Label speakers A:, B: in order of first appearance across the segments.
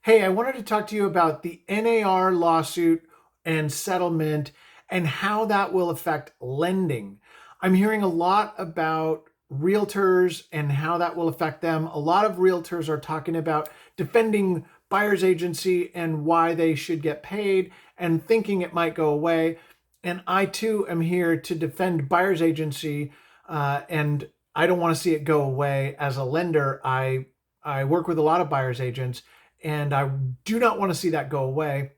A: Hey, I wanted to talk to you about the NAR lawsuit and settlement and how that will affect lending. I'm hearing a lot about realtors and how that will affect them. A lot of realtors are talking about defending buyer's agency and why they should get paid and thinking it might go away. And I too am here to defend buyer's agency, and I don't want to see it go away. As a lender, I work with a lot of buyer's agents and I do not want to see that go away.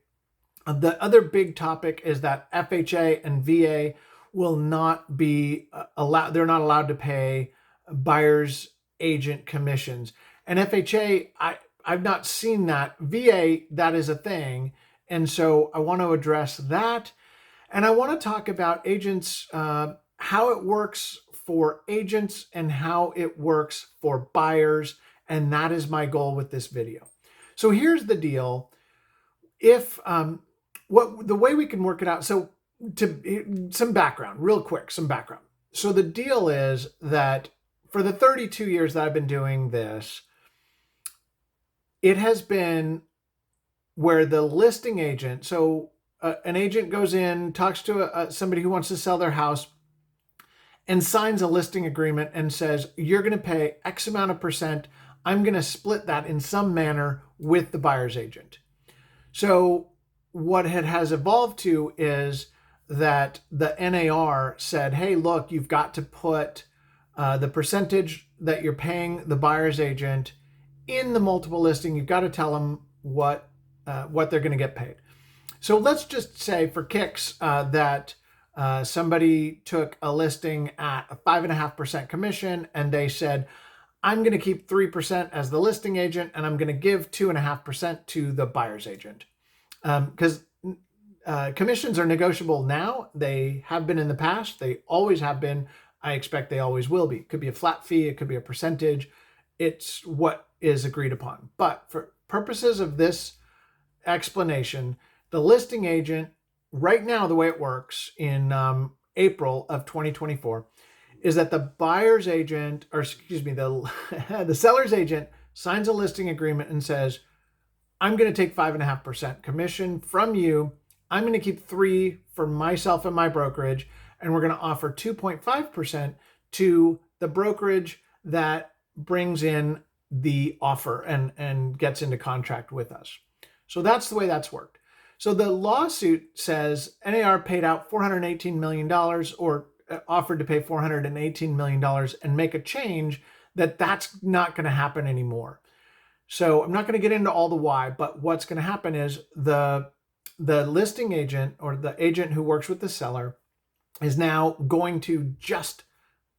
A: The other big topic is that FHA and VA will not be allowed, they're not allowed to pay buyer's agent commissions. And FHA, I've not seen that. VA, that is a thing. And so I want to address that. And I want to talk about agents, how it works for agents and how it works for buyers. And that is my goal with this video. So here's the deal. If the way we can work it out. So some background, real quick, some background. So the deal is that for the 32 years that I've been doing this, it has been where the listing agent, so an agent goes in, talks to somebody who wants to sell their house and signs a listing agreement and says, you're going to pay X amount of percent. I'm going to split that in some manner with the buyer's agent. So what it has evolved to is that the NAR said, hey, look, you've got to put the percentage that you're paying the buyer's agent in the multiple listing. You've got to tell them what they're going to get paid. So let's just say for kicks that somebody took a listing at a 5.5% commission and they said, I'm going to keep 3% as the listing agent and I'm going to give 2.5% to the buyer's agent. Because commissions are negotiable now. They have been in the past. They always have been. I expect they always will be. It could be a flat fee. It could be a percentage. It's what is agreed upon. But for purposes of this explanation, the listing agent, right now, the way it works in April of 2024, is that the buyer's agent, or excuse me, the seller's agent signs a listing agreement and says, I'm going to take 5.5% commission from you. I'm going to keep 3 for myself and my brokerage, and we're going to offer 2.5% to the brokerage that brings in the offer and gets into contract with us. So that's the way that's worked. So the lawsuit says NAR paid out $418 million or offered to pay $418 million and make a change that's not going to happen anymore. So I'm not going to get into all the why, but what's going to happen is the listing agent or the agent who works with the seller is now going to just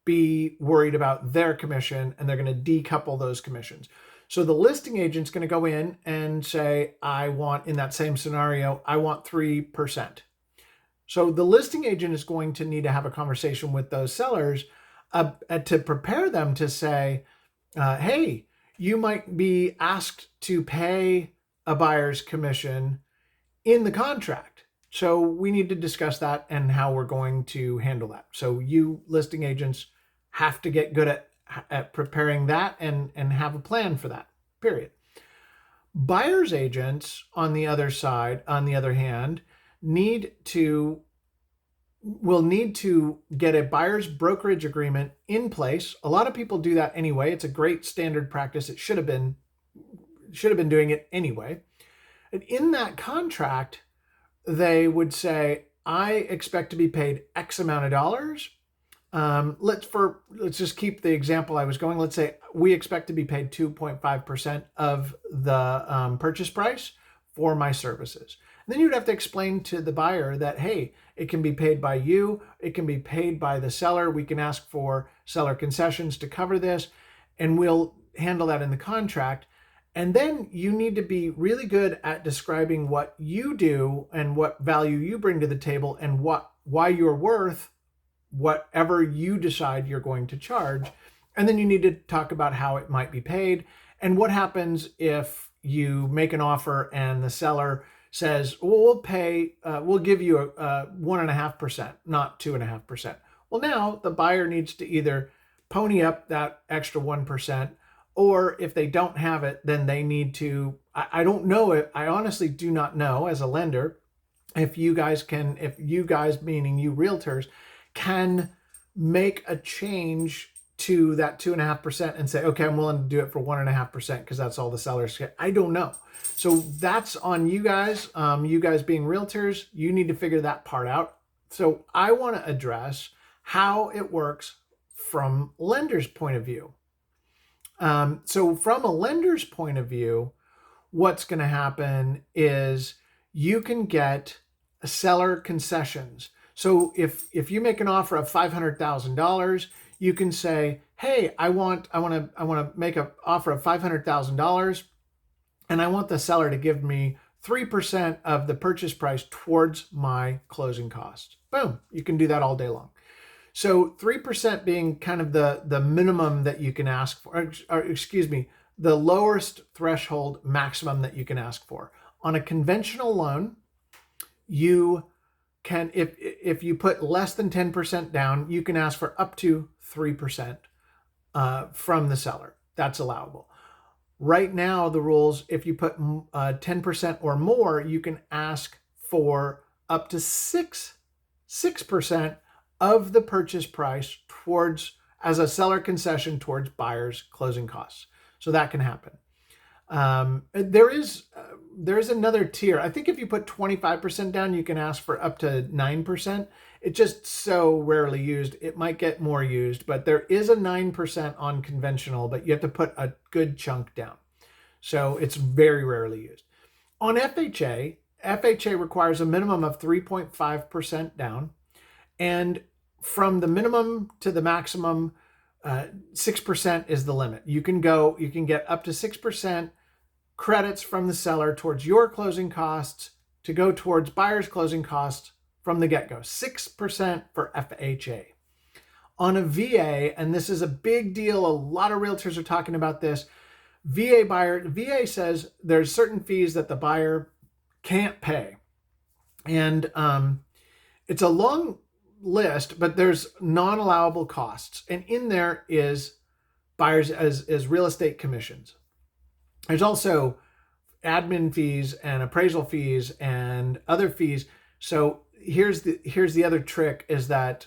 A: be worried about their commission and they're going to decouple those commissions. So the listing agent's going to go in and say, in that same scenario, I want 3%. So the listing agent is going to need to have a conversation with those sellers to prepare them to say, hey, you might be asked to pay a buyer's commission in the contract. So we need to discuss that and how we're going to handle that. So you listing agents have to get good at preparing that and have a plan for that, period. Buyer's agents, on the other hand, will need to get a buyer's brokerage agreement in place. A lot of people do that anyway. It's a great standard practice. It should have been doing it anyway. And in that contract, they would say, I expect to be paid X amount of dollars. Let's just keep the example I was going. Let's say we expect to be paid 2.5% of the purchase price for my services. And then you'd have to explain to the buyer that, hey, it can be paid by you. It can be paid by the seller. We can ask for seller concessions to cover this, and we'll handle that in the contract. And then you need to be really good at describing what you do and what value you bring to the table and why you're worth whatever you decide you're going to charge. And then you need to talk about how it might be paid and what happens if you make an offer and the seller says, well, we'll give you a 1.5%, not 2.5%. Well, now the buyer needs to either pony up that extra 1% Or if they don't have it, then they need to, I don't know it. I honestly do not know as a lender if you guys meaning you realtors, can make a change to that 2.5% and say, okay, I'm willing to do it for 1.5% because that's all the sellers get. I don't know. So that's on you guys. You guys being realtors, you need to figure that part out. So I want to address how it works from lender's point of view. So from a lender's point of view, what's going to happen is you can get seller concessions. So if you make an offer of $500,000, you can say, hey, I want to make an offer of $500,000, and I want the seller to give me 3% of the purchase price towards my closing costs. Boom, you can do that all day long. So 3% being kind of the minimum that you can ask for, or excuse me, the lowest threshold maximum that you can ask for. On a conventional loan, you can, if you put less than 10% down, you can ask for up to 3% from the seller. That's allowable. Right now, the rules, if you put 10% or more, you can ask for up to 6% of the purchase price towards, as a seller concession towards buyer's closing costs. So that can happen. There is another tier. I think if you put 25% down, you can ask for up to 9%. It's just so rarely used. It might get more used, but there is a 9% on conventional, but you have to put a good chunk down. So it's very rarely used. On FHA requires a minimum of 3.5% down. And from the minimum to the maximum, 6% is the limit. You can get up to 6% credits from the seller towards your closing costs to go towards buyer's closing costs from the get-go. 6% for FHA. On a VA, and this is a big deal, a lot of realtors are talking about this, VA says there's certain fees that the buyer can't pay. And it's a long list, but there's non-allowable costs. And in there is buyers as real estate commissions. There's also admin fees and appraisal fees and other fees. So here's the other trick is that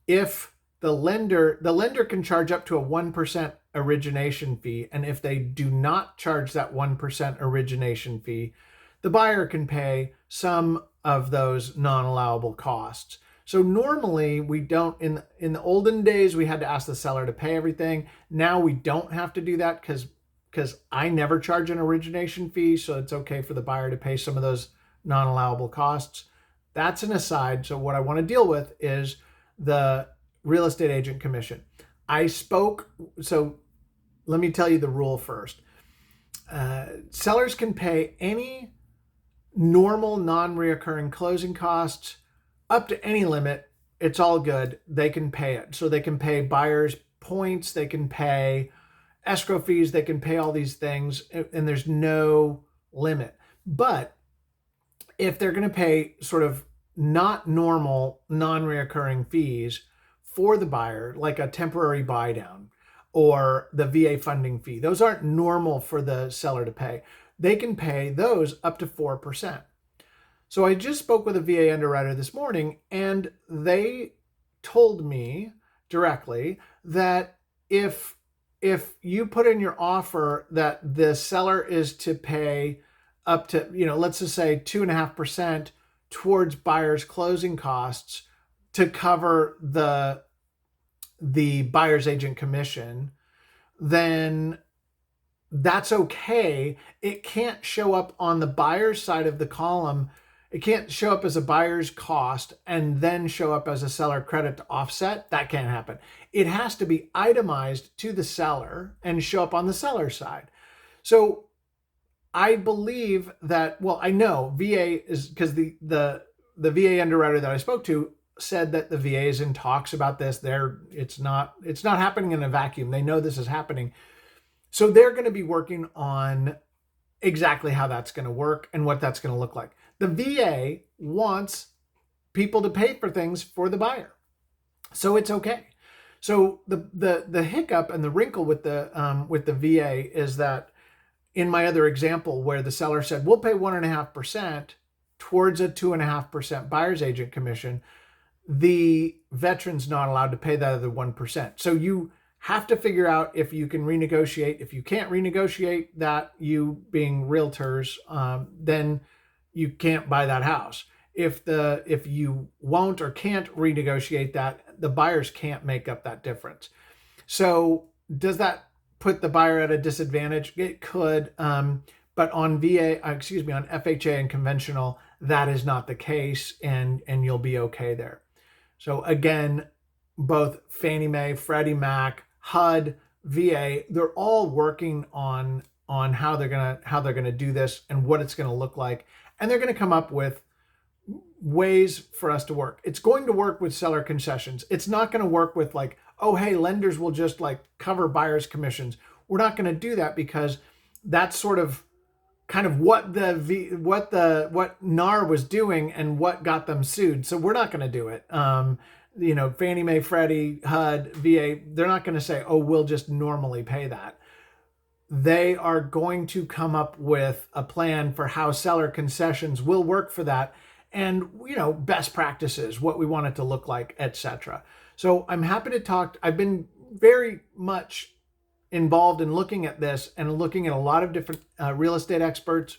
A: if the lender can charge up to a 1% origination fee, and if they do not charge that 1% origination fee, the buyer can pay some of those non-allowable costs. So normally we don't, in the olden days, we had to ask the seller to pay everything. Now we don't have to do that because I never charge an origination fee, so it's okay for the buyer to pay some of those non-allowable costs. That's an aside. So what I want to deal with is the real estate agent commission. So let me tell you the rule first. Sellers can pay any normal non-reoccurring closing costs up to any limit. It's all good. They can pay it. So they can pay buyers points, they can pay escrow fees, they can pay all these things, and there's no limit. But if they're going to pay sort of not normal non-reoccurring fees for the buyer, like a temporary buy down or the VA funding fee, those aren't normal for the seller to pay. They can pay those up to 4%. So I just spoke with a VA underwriter this morning, and they told me directly that if you put in your offer that the seller is to pay up to, let's just say 2.5% towards buyer's closing costs to cover the buyer's agent commission, then that's okay. It can't show up on the buyer's side of the column. It can't show up as a buyer's cost and then show up as a seller credit to offset. That can't happen. It has to be itemized to the seller and show up on the seller side. So I believe that, I know VA is, because the VA underwriter that I spoke to said that the VA is in talks about this. It's not happening in a vacuum. They know this is happening. So they're going to be working on exactly how that's going to work and what that's going to look like. The VA wants people to pay for things for the buyer. So it's okay. So the hiccup and the wrinkle with the VA is that in my other example where the seller said we'll pay 1.5% towards a 2.5% buyer's agent commission, the veteran's not allowed to pay that other 1%. So you have to figure out if you can renegotiate. If you can't renegotiate that, you being realtors, then you can't buy that house. If you won't or can't renegotiate that, the buyers can't make up that difference. So does that put the buyer at a disadvantage? It could, but on on FHA and conventional, that is not the case, and you'll be okay there. So again, both Fannie Mae, Freddie Mac, HUD, VA, they're all working on how they're gonna do this and what it's gonna look like, and they're gonna come up with ways for us to work. It's going to work with seller concessions. It's not going to work with like, oh, hey, lenders will just like cover buyers' commissions. We're not going to do that because that's sort of kind of what NAR was doing and what got them sued. So we're not going to do it. Fannie Mae, Freddie, HUD, VA, they're not going to say, oh, we'll just normally pay that. They are going to come up with a plan for how seller concessions will work for that, and best practices, what we want it to look like, etc. So I'm happy to talk. I've been very much involved in looking at this and looking at a lot of different real estate experts,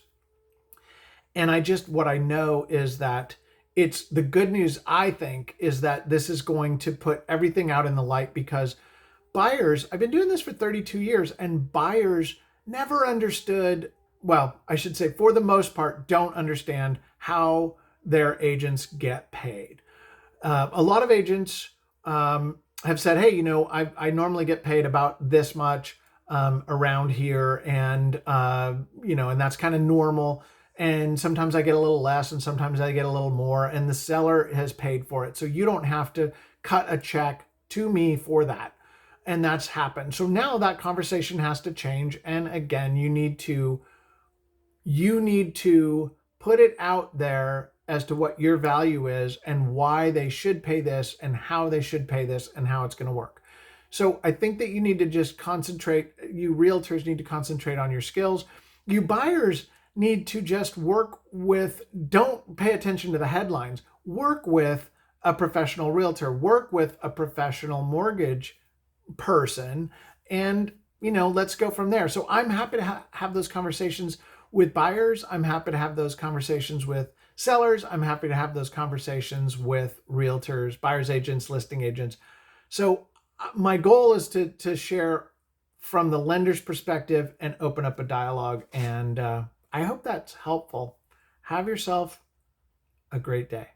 A: and what I know is that it's the good news, I think, is that this is going to put everything out in the light, because buyers, I've been doing this for 32 years, and buyers never understood, well, I should say for the most part, don't understand how their agents get paid. A lot of agents have said, hey, I normally get paid about this much around here, and and that's kind of normal. And sometimes I get a little less, and sometimes I get a little more, and the seller has paid for it. So you don't have to cut a check to me for that. And that's happened. So now that conversation has to change. And again, you need to put it out there as to what your value is and why they should pay this and how they should pay this and how it's going to work. So I think that you need to just concentrate. You realtors need to concentrate on your skills. You buyers need to just don't pay attention to the headlines. Work with a professional realtor, work with a professional mortgage person, and let's go from there. So I'm happy to have those conversations with buyers. I'm happy to have those conversations with sellers. I'm happy to have those conversations with realtors, buyers agents, listing agents. So my goal is to share from the lender's perspective and open up a dialogue, and I hope that's helpful. Have yourself a great day.